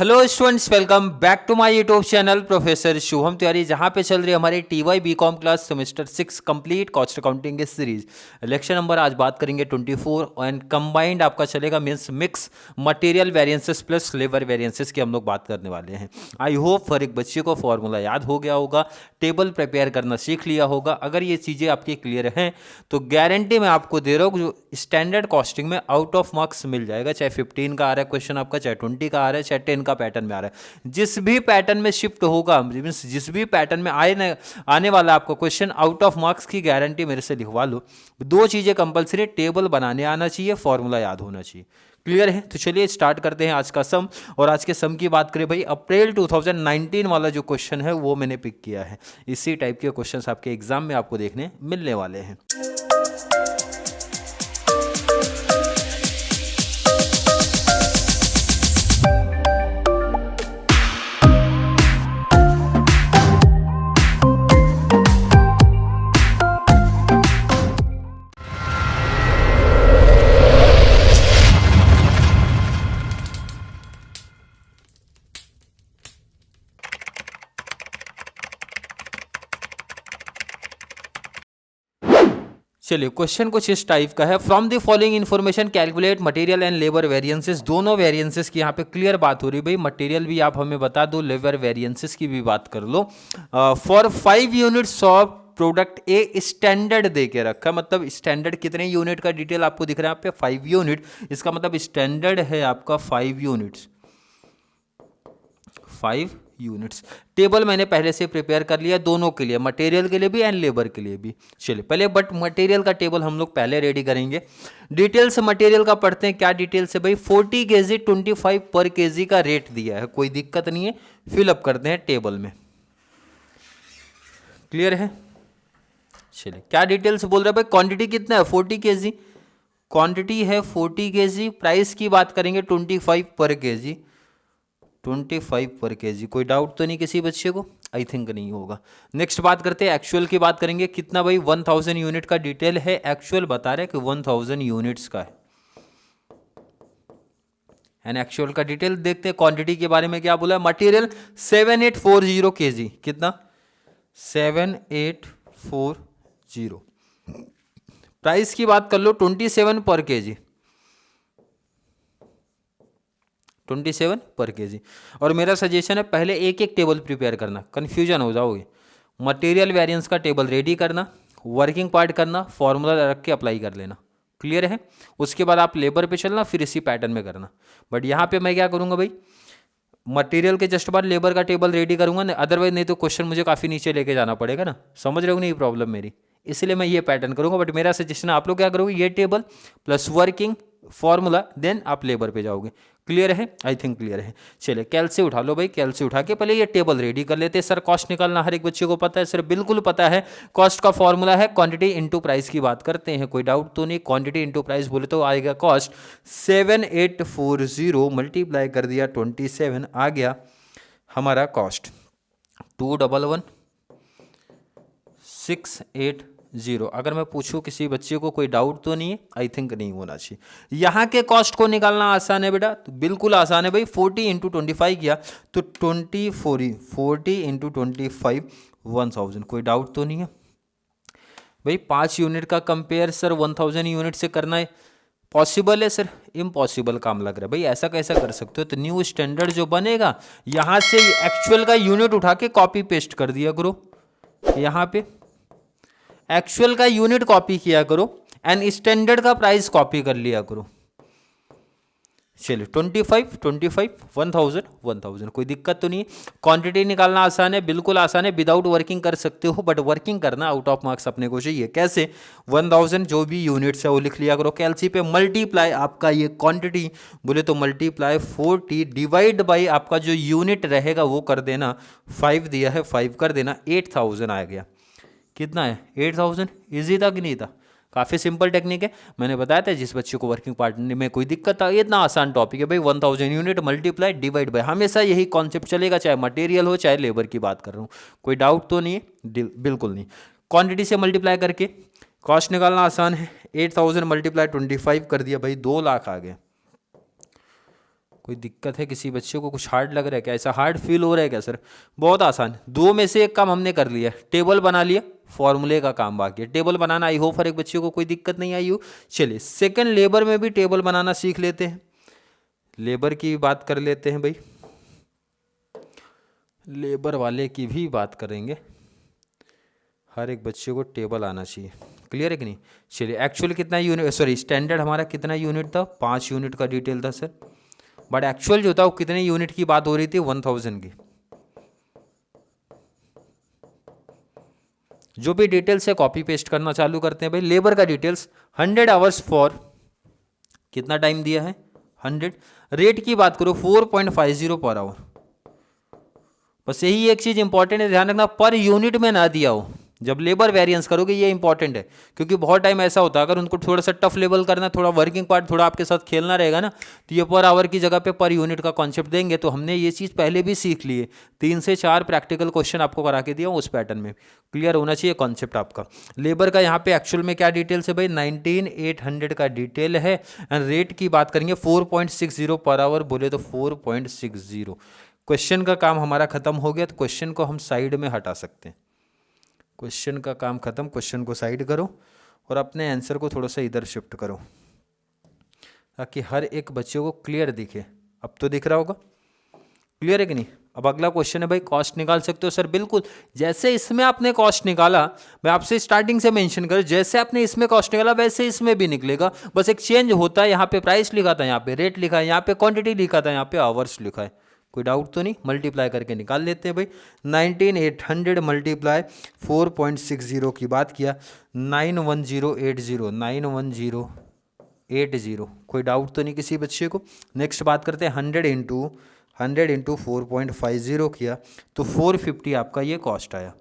Hello students, welcome back to my YouTube channel professor Shubham Tiwari, जहां पे चल रही है हमारी TY BCom class semester 6 complete cost accounting की सीरीज। लेक्चर नंबर आज बात करेंगे 24 एंड कंबाइंड आपका चलेगा means mix material variances plus labour variances की हम लोग बात करने वाले हैं। आई होप हर एक बच्चे को फॉर्मूला याद हो गया होगा, टेबल प्रिपेयर करना सीख लिया होगा। अगर ये चीज़ें आपकी क्लियर हैं तो गारंटी मैं आपको दे रहा हूँ जो स्टैंडर्ड कॉस्टिंग में आउट ऑफ मार्क्स मिल जाएगा। चाहे 15 का आ रहा है क्वेश्चन आपका, चाहे 20 का आ रहा है, चाहे 10 का पैटर्न में आ रहा है, जिस भी पैटर्न में शिफ्ट होगा मींस जिस भी पैटर्न में आने वाला आपका क्वेश्चन आउट ऑफ मार्क्स की गारंटी मेरे से लिखवा लो। दो चीज़ें कंपलसरी, टेबल बनाने आना चाहिए, फॉर्मूला याद होना चाहिए। क्लियर है? तो चलिए स्टार्ट करते हैं आज का सम। और आज के सम की बात करें भाई, अप्रैल 2019 वाला जो क्वेश्चन है वो मैंने पिक किया है। इसी टाइप के क्वेश्चंस आपके एग्जाम में आपको देखने मिलने वाले हैं। चलिए क्वेश्चन कुछ इस टाइप का है। From the following information calculate material and labour variances. दोनों वेरिएंसेस की यहाँ पे क्लियर बात हो रही है भाई, मटेरियल भी आप हमें बता दो, लेबर वेरिएंसेस की भी बात कर लो। For 5 units of product A standard दे के रखा, मतलब स्टैंडर्ड कितने यूनिट का डिटेल आपको दिख रहा है यहाँ पे 5 यूनिट। इसका मतलब स्टैंडर्ड है आपका 5 यूनिट्स, 5 यूनिट्स। टेबल मैंने पहले से प्रिपेयर कर लिया दोनों के लिए, मटेरियल के लिए भी एंड लेबर के लिए भी। चलिए पहले बट मटेरियल का टेबल हम लोग पहले रेडी करेंगे। डिटेल्स मटेरियल का पढ़ते हैं। क्या डिटेल्स है भाई? 40 केजी 25 पर केजी का रेट दिया है, कोई दिक्कत नहीं है, फिलअप करते हैं टेबल में। क्लियर है? चलिए क्या डिटेल्स बोल रहे हैं भाई? क्वांटिटी कितना है? 40 केजी क्वांटिटी है, 40 केजी। प्राइस की बात करेंगे 25 पर केजी, 25 पर केजी। कोई डाउट तो नहीं किसी बच्चे को? आई थिंक नहीं होगा। नेक्स्ट बात करते हैं एक्चुअल की बात करेंगे। कितना भाई? 1000 यूनिट का डिटेल है, एक्चुअल बता रहे हैं कि 1000 यूनिट्स का है। एंड एक्चुअल का डिटेल देखते हैं। क्वांटिटी के बारे में क्या बोला है? Material 7840 KG. कितना? 7840। प्राइस की बात कर लो 27 पर केजी, 27 पर केजी। और मेरा सजेशन है पहले एक एक टेबल प्रिपेयर करना, कन्फ्यूजन हो जाओगे। मटेरियल वेरिएंस का टेबल रेडी करना, वर्किंग पार्ट करना, फॉर्मूला रख के अप्लाई कर लेना। क्लियर है? उसके बाद आप लेबर पे चलना, फिर इसी पैटर्न में करना। बट यहाँ पे मैं क्या करूँगा भाई, मटेरियल के जस्ट बाद लेबर का टेबल रेडी करूँगा ना, अदरवाइज नहीं तो क्वेश्चन मुझे काफ़ी नीचे लेके जाना पड़ेगा ना। समझ रहे हो नहीं प्रॉब्लम मेरी? इसलिए मैं ये पैटर्न करूँगा। बट मेरा सजेशन आप लोग क्या करोगे, ये table plus working formula, then आप लेबर पे जाओगे। क्लियर है? आई थिंक क्लियर है। चलिए कैलसी उठा लो भाई, कैलसी उठा के पहले ये टेबल रेडी कर लेते हैं। सर कॉस्ट निकालना हर एक बच्चे को पता है? सर बिल्कुल पता है। कॉस्ट का फॉर्मूला है क्वांटिटी इंटू प्राइस की बात करते हैं, कोई डाउट तो नहीं। क्वांटिटी इंटू प्राइस बोले तो आएगा कॉस्ट 7840 मल्टीप्लाई कर दिया 27, आ गया हमारा कॉस्ट 211680। अगर मैं पूछूं किसी बच्चे को कोई डाउट तो नहीं है? आई थिंक नहीं होना चाहिए। यहाँ के कॉस्ट को निकालना आसान है बेटा, तो बिल्कुल आसान है भाई। 40 इंटू 25 किया तो 40 इंटू 25 1000। कोई डाउट तो नहीं है भाई? 5 यूनिट का कंपेयर सर 1000 यूनिट से करना है पॉसिबल है? सर इम्पॉसिबल काम लग रहा है भाई, ऐसा कैसा कर सकते हो? तो न्यू स्टैंडर्ड जो बनेगा, यहाँ से एक्चुअल का यूनिट उठा के कॉपी पेस्ट कर दिया करो, यहाँ पे एक्चुअल का यूनिट कॉपी किया करो एंड स्टैंडर्ड का प्राइस कॉपी कर लिया करो। चलिए 25 1000 1000, कोई दिक्कत तो नहीं। क्वांटिटी निकालना आसान है, बिल्कुल आसान है, विदाउट वर्किंग कर सकते हो। बट वर्किंग करना आउट ऑफ मार्क्स अपने को चाहिए। कैसे? 1000 जो भी यूनिट्स है वो लिख लिया करो। कैलसी पे मल्टीप्लाई आपका ये क्वांटिटी बोले तो मल्टीप्लाई 40 डिवाइड बाई आपका जो यूनिट रहेगा वो कर देना, 5 दिया है 5 कर देना, 8000 आ गया। कितना है? 8000। इजी था कि नहीं था? काफ़ी सिंपल टेक्निक है, मैंने बताया था। जिस बच्चे को वर्किंग पार्ट में कोई दिक्कत है, इतना आसान टॉपिक है भाई। 1000 यूनिट मल्टीप्लाई डिवाइड बाय, हमेशा यही कॉन्सेप्ट चलेगा, चाहे मटेरियल हो चाहे लेबर की बात कर रहा हूँ। कोई डाउट तो नहीं है? बिल्कुल नहीं। क्वांटिटी से मल्टीप्लाई करके कॉस्ट निकालना आसान है। 8000 मल्टीप्लाई 25 कर दिया भाई, 2 लाख आ गया। कोई दिक्कत है किसी बच्चे को, कुछ हार्ड लग रहा है क्या, ऐसा हार्ड फील हो रहा है क्या सर? बहुत आसान, दो में से एक काम हमने कर लिया, टेबल बना लिया, फॉर्मूले का काम बाकी है। टेबल बनाना आई होप हर एक बच्चे को कोई दिक्कत नहीं आई हो। चलिए सेकंड लेबर में भी टेबल बनाना सीख लेते हैं, लेबर की बात कर लेते हैं भाई, लेबर वाले की भी बात करेंगे। हर एक बच्चे को टेबल आना चाहिए, क्लियर है कि नहीं? चलिए एक्चुअल कितना यूनिट, सॉरी स्टैंडर्ड हमारा कितना यूनिट था, 5 यूनिट का डिटेल था सर, बट एक्चुअल जो था वो कितने यूनिट की बात हो रही थी, 1000 की। जो भी डिटेल्स है कॉपी पेस्ट करना चालू करते हैं भाई। लेबर का डिटेल्स 100 आवर्स फॉर, कितना टाइम दिया है 100। रेट की बात करो 4.50 पर आवर। बस यही एक चीज इंपॉर्टेंट है, ध्यान रखना पर यूनिट में ना दिया हो जब लेबर वेरिएंस करोगे, ये इंपॉर्टेंट है क्योंकि बहुत टाइम ऐसा होता है अगर उनको थोड़ा सा टफ लेवल करना है, थोड़ा वर्किंग पार्ट थोड़ा आपके साथ खेलना रहेगा ना, तो ये पर आवर की जगह पे पर यूनिट का कॉन्सेप्ट देंगे। तो हमने ये चीज़ पहले भी सीख ली है, 3 से 4 प्रैक्टिकल क्वेश्चन आपको करा के दिया उस पैटर्न में, क्लियर होना चाहिए कॉन्सेप्ट आपका। लेबर का यहाँ पे एक्चुअल में क्या डिटेल्स है भाई, 19800 का डिटेल है। एंड रेट की बात करेंगे 4.60 पर आवर, बोले तो 4.60। क्वेश्चन का काम हमारा खत्म हो गया, तो क्वेश्चन को हम साइड में हटा सकते हैं। क्वेश्चन का काम खत्म, क्वेश्चन को साइड करो और अपने आंसर को थोड़ा सा इधर शिफ्ट करो ताकि हर एक बच्चे को क्लियर दिखे। अब तो दिख रहा होगा, क्लियर है कि नहीं? अब अगला क्वेश्चन है भाई, कॉस्ट निकाल सकते हो सर? बिल्कुल, जैसे इसमें आपने कॉस्ट निकाला, मैं आपसे स्टार्टिंग से मेंशन कर, जैसे आपने इसमें कॉस्ट निकाला वैसे इसमें भी निकलेगा, बस एक चेंज होता है। यहाँ पे प्राइस लिखा था, यहाँ पे रेट लिखा है, यहाँ पे क्वांटिटी लिखा था, यहाँ पे आवर्स लिखा है। कोई डाउट तो नहीं? मल्टीप्लाई करके निकाल लेते हैं भाई। 19800 मल्टीप्लाई 4.60 की बात किया, 91080, 91080। कोई डाउट तो नहीं किसी बच्चे को? नेक्स्ट बात करते हैं 100 इंटू 4.50 किया तो 450 आपका ये कॉस्ट आया।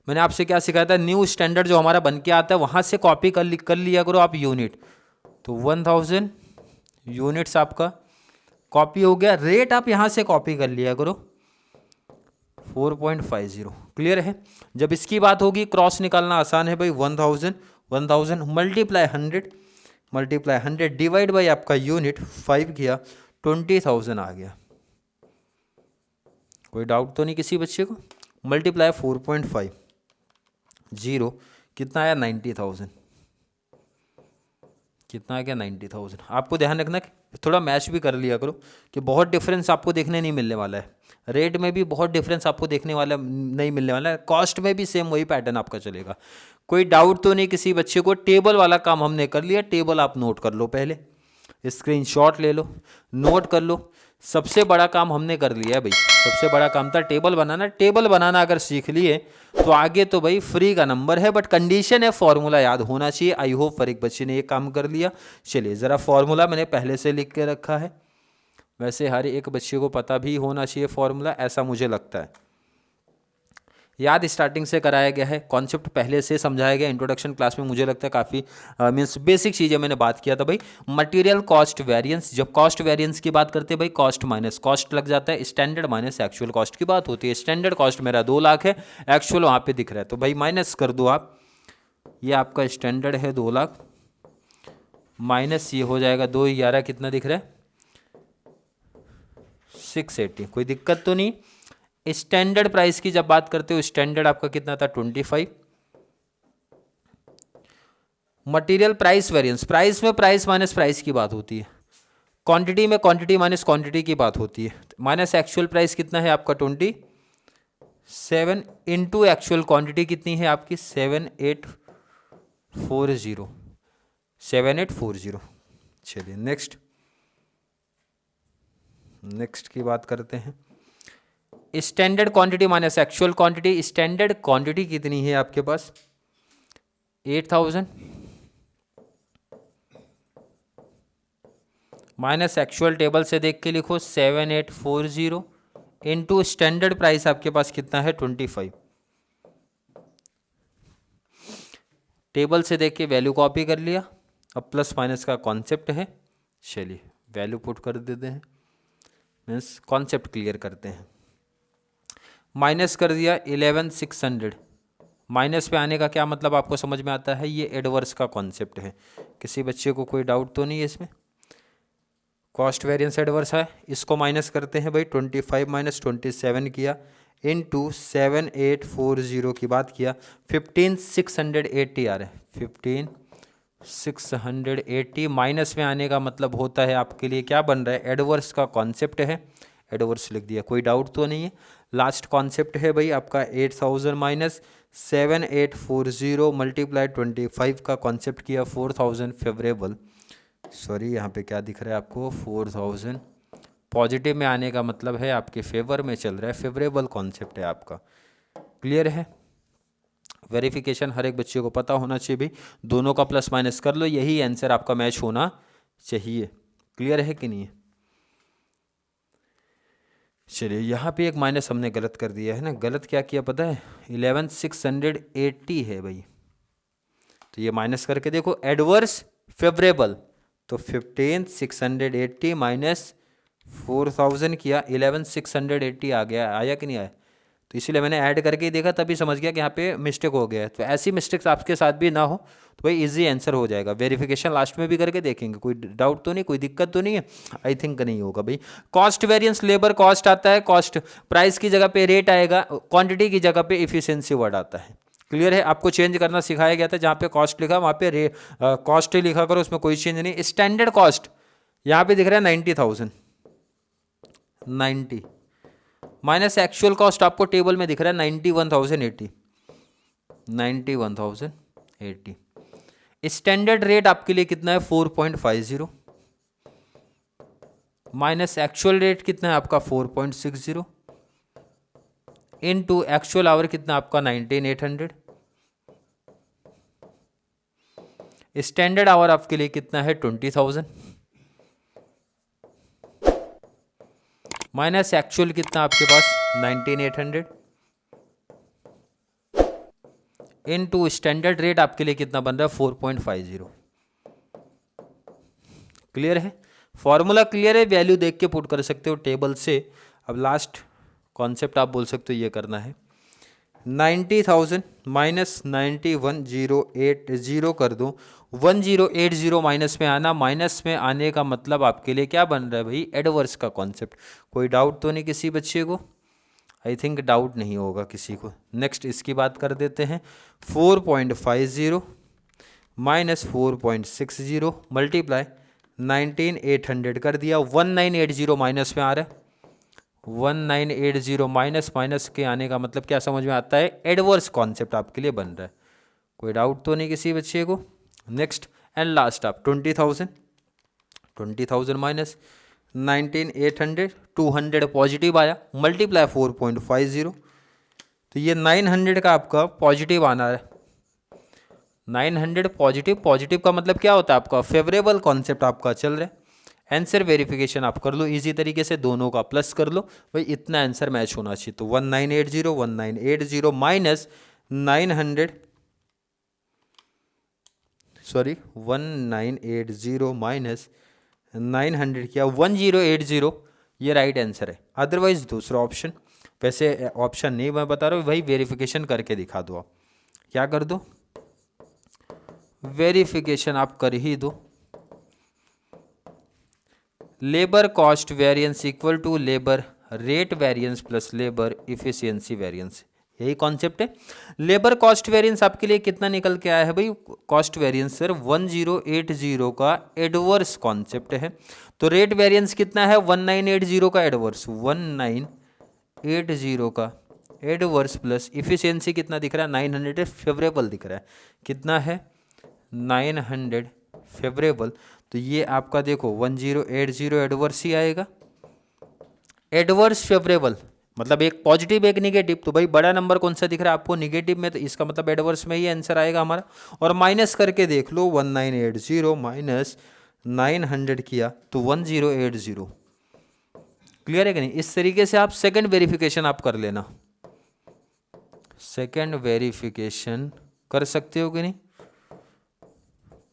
मैंने आपसे क्या सिखाया था, न्यू स्टैंडर्ड जो हमारा बन के आता है वहाँ से कॉपी कर लिया करो आप यूनिट। तो 1000 यूनिट्स आपका कॉपी हो गया, रेट आप यहाँ से कॉपी कर लिया करो 4.50, क्लियर है? जब इसकी बात होगी क्रॉस निकालना आसान है भाई। 1000 मल्टीप्लाई 100 डिवाइड बाई आपका यूनिट 5 किया, 20,000 आ गया। कोई डाउट तो नहीं किसी बच्चे को? मल्टीप्लाई 4.50 कितना आया, 90,000। कितना आ गया, 90,000। आपको ध्यान रखना कि थोड़ा मैच भी कर लिया करो कि बहुत डिफरेंस आपको देखने नहीं मिलने वाला है। रेट में भी बहुत डिफरेंस आपको देखने वाला नहीं मिलने वाला है, कॉस्ट में भी सेम वही पैटर्न आपका चलेगा। कोई डाउट तो नहीं किसी बच्चे को? टेबल वाला काम हमने कर लिया, टेबल आप नोट कर लो, पहले स्क्रीनशॉट ले लो, नोट कर लो। सबसे बड़ा काम हमने कर लिया है भाई, सबसे बड़ा काम था टेबल बनाना। टेबल बनाना अगर सीख लिए तो आगे तो भाई फ्री का नंबर है, बट कंडीशन है फॉर्मूला याद होना चाहिए। आई होप हर एक बच्चे ने ये काम कर लिया। चलिए ज़रा फॉर्मूला मैंने पहले से लिख के रखा है, वैसे हर एक बच्चे को पता भी होना चाहिए फॉर्मूला, ऐसा मुझे लगता है। याद स्टार्टिंग से कराया गया है, कॉन्सेप्ट पहले से समझाया गया इंट्रोडक्शन क्लास में, मुझे लगता है काफ़ी मीन्स बेसिक चीज़ें मैंने बात किया था भाई। मटेरियल कॉस्ट वेरिएंस, जब कॉस्ट वेरिएंस की बात करते हैं भाई, कॉस्ट माइनस कॉस्ट लग जाता है, स्टैंडर्ड माइनस एक्चुअल कॉस्ट की बात होती है। स्टैंडर्ड कॉस्ट मेरा 2 लाख है, एक्चुअल वहाँ पे दिख रहा है, तो भाई माइनस कर दो आप। ये आपका स्टैंडर्ड है 2 लाख, माइनस ये हो जाएगा 211, कितना दिख रहा है 680। कोई दिक्कत तो नहीं? स्टैंडर्ड प्राइस की जब बात करते हो, स्टैंडर्ड आपका कितना था 25। मटेरियल प्राइस वेरिएंस, प्राइस में प्राइस माइनस प्राइस की बात होती है, क्वांटिटी में क्वांटिटी माइनस क्वांटिटी की बात होती है। माइनस एक्चुअल प्राइस कितना है आपका 27 इंटू एक्चुअल क्वांटिटी कितनी है आपकी 7840। चलिए नेक्स्ट की बात करते हैं। Standard quantity minus actual quantity, standard quantity कितनी है आपके पास 8000 माइनस एक्चुअल टेबल से देख के लिखो 7840 इंटू स्टैंडर्ड प्राइस आपके पास कितना है 25। टेबल से देख के वैल्यू कॉपी कर लिया, अब प्लस माइनस का कॉन्सेप्ट है। चलिए वैल्यू पुट कर देते हैं, मीन्स कॉन्सेप्ट क्लियर करते हैं। माइनस कर दिया 11600, माइनस पे आने का क्या मतलब आपको समझ में आता है? ये एडवर्स का कॉन्सेप्ट है। किसी बच्चे को कोई डाउट तो नहीं है इसमें? कॉस्ट वेरिएंस एडवर्स है, इसको माइनस करते हैं भाई, 25 माइनस 27 किया इनटू 7840 की बात किया, 15680 आ रहा है, 15680 माइनस में आने का मतलब होता है आपके लिए क्या बन रहा है, एडवर्स का कॉन्सेप्ट है, एडवर्स लिख दिया, कोई डाउट तो नहीं है। लास्ट कॉन्सेप्ट है भाई आपका 8000 माइनस 7840 मल्टीप्लाई 25 का कॉन्सेप्ट किया 4000 फेवरेबल, सॉरी यहाँ पे क्या दिख रहा है आपको, 4000 पॉजिटिव में आने का मतलब है आपके फेवर में चल रहा है, फेवरेबल कॉन्सेप्ट है आपका। क्लियर है? वेरिफिकेशन हर एक बच्चे को पता होना चाहिए भाई, दोनों का प्लस माइनस कर लो, यही आंसर आपका मैच होना चाहिए। क्लियर है कि नहीं है? चलिए यहाँ पे एक माइनस हमने गलत कर दिया है ना, गलत क्या किया पता है, 11680 है भाई, तो ये माइनस करके देखो, एडवर्स फेवरेबल, तो 15680 माइनस 4000 किया, 11680 आ गया, आया कि नहीं आया? तो इसीलिए मैंने ऐड करके ही देखा, तभी समझ गया कि यहाँ पे मिस्टेक हो गया है। तो ऐसी मिस्टेक्स आपके साथ भी ना हो तो भाई इजी आंसर हो जाएगा। वेरिफिकेशन लास्ट में भी करके देखेंगे, कोई डाउट तो नहीं, कोई दिक्कत तो नहीं है? आई थिंक नहीं होगा भाई। कॉस्ट वेरिएंस लेबर कॉस्ट आता है, कॉस्ट प्राइस की जगह पे रेट आएगा, क्वांटिटी की जगह पे इफिशियंसी वर्ड आता है। क्लियर है? आपको चेंज करना सिखाया गया था, जहाँ पे कॉस्ट लिखा वहाँ पे कॉस्ट ही लिखा करो, उसमें कोई चेंज नहीं। स्टैंडर्ड कॉस्ट यहाँ पे दिख रहा है 90,000, 90 माइनस एक्चुअल कॉस्ट आपको टेबल में दिख रहा है 91,080, 91,080। स्टैंडर्ड रेट आपके लिए कितना है 4.50, माइनस एक्चुअल रेट कितना है आपका 4.60, इनटू एक्चुअल आवर कितना आपका 19,800। स्टैंडर्ड आवर आपके लिए कितना है 20,000, माइनस एक्चुअल कितना आपके पास 19,800, इनटू स्टैंडर्ड रेट आपके लिए कितना बन रहा है 4.50। क्लियर है? फॉर्मूला क्लियर है, वैल्यू देख के पुट कर सकते हो टेबल से। अब लास्ट कॉन्सेप्ट आप बोल सकते हो ये करना है, 90,000 माइनस 91,080 कर दो, 1080 माइनस में आना, माइनस में आने का मतलब आपके लिए क्या बन रहा है भाई, एडवर्स का कॉन्सेप्ट। कोई डाउट तो नहीं किसी बच्चे को? आई थिंक डाउट नहीं होगा किसी को। नेक्स्ट इसकी बात कर देते हैं, 4.50 माइनस 4.60 मल्टीप्लाई 19,800 कर दिया, 1980 माइनस में आ रहा है, 1980 माइनस माइनस के आने का मतलब क्या समझ में आता है, एडवर्स कॉन्सेप्ट आपके लिए बन रहा है। कोई डाउट तो नहीं किसी बच्चे को? नेक्स्ट एंड लास्ट आप 20,000 माइनस 19,800, 200 पॉजिटिव आया, मल्टीप्लाई 4.50, तो ये 900 का आपका पॉजिटिव आना है, 900 पॉजिटिव। पॉजिटिव का मतलब क्या होता है आपका, फेवरेबल कॉन्सेप्ट आपका चल रहा है। आंसर वेरिफिकेशन आप कर लो इजी तरीके से, दोनों का प्लस कर लो भाई, इतना आंसर मैच होना चाहिए। तो 1980 माइनस 900, सॉरी 1980 माइनस 900 किया 1080, ये राइट आंसर है। अदरवाइज दूसरा ऑप्शन, वैसे ऑप्शन नहीं मैं बता रहा हूँ, वही वेरिफिकेशन करके दिखा दो। आप क्या कर दो, वेरिफिकेशन आप कर ही दो। Labour cost variance equal to labour rate variance plus labour efficiency variance, यही कॉन्सेप्ट है। लेबर कॉस्ट वेरिएंस आपके लिए कितना निकल के आया है भाई, कॉस्ट वेरिएंस सर 1080 का एडवर्स कॉन्सेप्ट है। तो रेट वेरिएंस कितना है 1980 का एडवर्स, 1980 का एडवर्स प्लस इफिशियंसी कितना दिख रहा है 900 फेवरेबल दिख रहा है, कितना है 900 फेवरेबल। तो ये आपका देखो 1080 एडवर्स ही आएगा, एडवर्स फेवरेबल मतलब एक पॉजिटिव एक निगेटिव। तो भाई बड़ा नंबर कौन सा दिख रहा है आपको, निगेटिव में, तो इसका मतलब एडवर्स में ही आंसर आएगा हमारा। और माइनस करके देख लो, 1980 माइनस 900 किया तो 1080। क्लियर है कि नहीं? इस तरीके से आप सेकंड वेरिफिकेशन आप कर लेना, सेकंड वेरिफिकेशन कर सकते हो कि नहीं,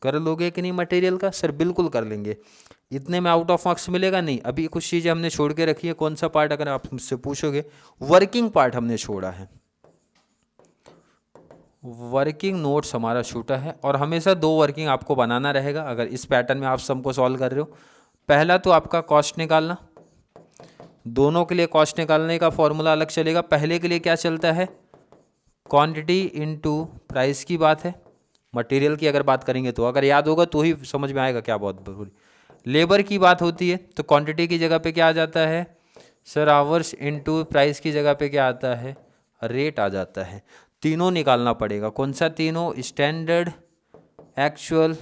कर लोगे कि नहीं मटेरियल का? सर बिल्कुल कर लेंगे, इतने में आउट ऑफ मार्क्स मिलेगा नहीं। अभी कुछ चीज़ें हमने छोड़ के रखी है, कौन सा पार्ट अगर आप मुझसे पूछोगे, वर्किंग पार्ट हमने छोड़ा है, वर्किंग नोट्स हमारा छूटा है। और हमेशा 2 वर्किंग आपको बनाना रहेगा, अगर इस पैटर्न में आप सम को सॉल्व कर रहे हो पहला तो आपका कॉस्ट निकालना, दोनों के लिए कॉस्ट निकालने का फॉर्मूला अलग चलेगा। पहले के लिए क्या चलता है, क्वांटिटी इनटू प्राइस की बात है। मटेरियल की अगर बात करेंगे तो अगर याद होगा तो ही समझ में आएगा क्या बहुत जरूरी। लेबर की बात होती है तो क्वांटिटी की जगह पे क्या आ जाता है सर, आवर्स इनटू प्राइस की जगह पे क्या आता है, रेट आ जाता है। तीनों निकालना पड़ेगा। कौन सा तीनों, स्टैंडर्ड, एक्चुअल,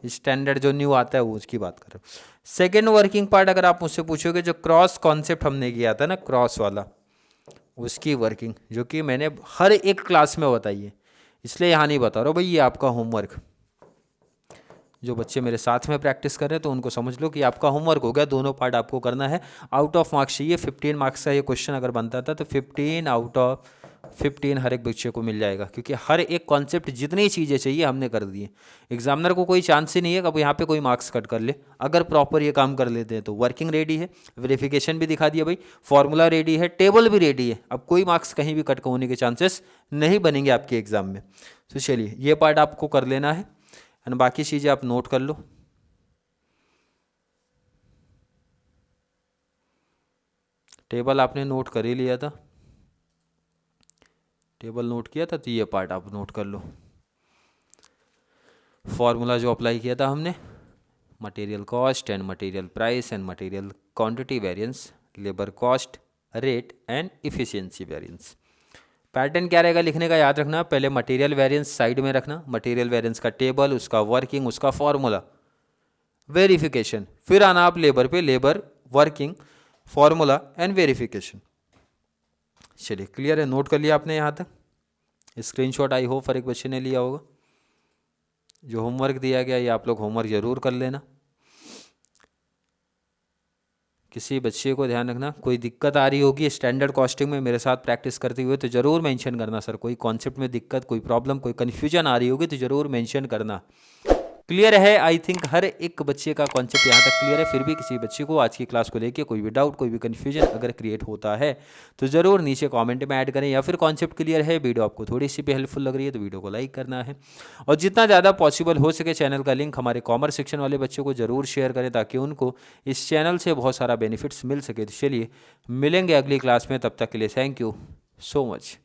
स्टैंडर्ड जो न्यू आता है वो उसकी बात कर रहे हो। सेकेंड वर्किंग पार्ट अगर आप मुझसे पूछोगे, जो क्रॉस कॉन्सेप्ट हमने किया था ना, क्रॉस वाला, उसकी वर्किंग जो कि मैंने हर एक क्लास में बताई है, इसलिए यहाँ नहीं बता रहा हूँ भाई। ये आपका होमवर्क, जो बच्चे मेरे साथ में प्रैक्टिस कर रहे हैं तो उनको समझ लो कि आपका होमवर्क हो गया। दोनों पार्ट आपको करना है। आउट ऑफ मार्क्स चाहिए 15 मार्क्स का ये क्वेश्चन अगर बनता था तो 15 आउट ऑफ 15 हर एक बच्चे को मिल जाएगा, क्योंकि हर एक कॉन्सेप्ट जितनी चीज़ें चाहिए हमने कर दी है। एग्जामिनर को कोई चांस ही नहीं है कि अब यहाँ पे कोई मार्क्स कट कर ले। अगर प्रॉपर ये काम कर लेते हैं तो वर्किंग रेडी है, वेरिफिकेशन भी दिखा दिया भाई, फॉर्मूला रेडी है, टेबल भी रेडी है। अब कोई मार्क्स कहीं भी कट होने के चांसेस नहीं बनेंगे आपके एग्जाम में। तो चलिए ये पार्ट आपको कर लेना है एंड बाकी चीज़ें आप नोट कर लो। टेबल आपने नोट कर ही लिया था, टेबल नोट किया था तो ये पार्ट आप नोट कर लो। फॉर्मूला जो अप्लाई किया था हमने, material cost and material price and material quantity variance, labour cost, rate and efficiency variance. Pattern क्या रहेगा लिखने का, याद रखना, पहले मटेरियल वेरिएंस साइड में रखना, मटेरियल वेरिएंस का टेबल, उसका वर्किंग, उसका फॉर्मूला, वेरिफिकेशन, फिर आना आप लेबर पे, labour, working, formula and verification. चलिए क्लियर है, नोट कर लिया आपने यहाँ तक। स्क्रीनशॉट आई होप हर एक बच्चे ने लिया होगा। जो होमवर्क दिया गया ये आप लोग होमवर्क जरूर कर लेना। किसी बच्चे को ध्यान रखना, कोई दिक्कत आ रही होगी स्टैंडर्ड कॉस्टिंग में मेरे साथ प्रैक्टिस करते हुए तो ज़रूर मेंशन करना सर। कोई कॉन्सेप्ट में दिक्कत, कोई प्रॉब्लम, कोई कन्फ्यूजन आ रही होगी तो ज़रूर मेंशन करना। क्लियर है, आई थिंक हर एक बच्चे का कॉन्सेप्ट यहाँ तक क्लियर है। फिर भी किसी बच्चे को आज की क्लास को लेके कोई भी डाउट, कोई भी कन्फ्यूजन अगर क्रिएट होता है तो ज़रूर नीचे कमेंट में ऐड करें, या फिर कॉन्सेप्ट क्लियर है, वीडियो आपको थोड़ी सी भी हेल्पफुल लग रही है तो वीडियो को लाइक करना है, और जितना ज़्यादा पॉसिबल हो सके चैनल का लिंक हमारे कॉमर्स सेक्शन वाले बच्चों को ज़रूर शेयर करें ताकि उनको इस चैनल से बहुत सारा बेनिफिट्स मिल सके। तो चलिए मिलेंगे अगली क्लास में, तब तक के लिए थैंक यू सो मच।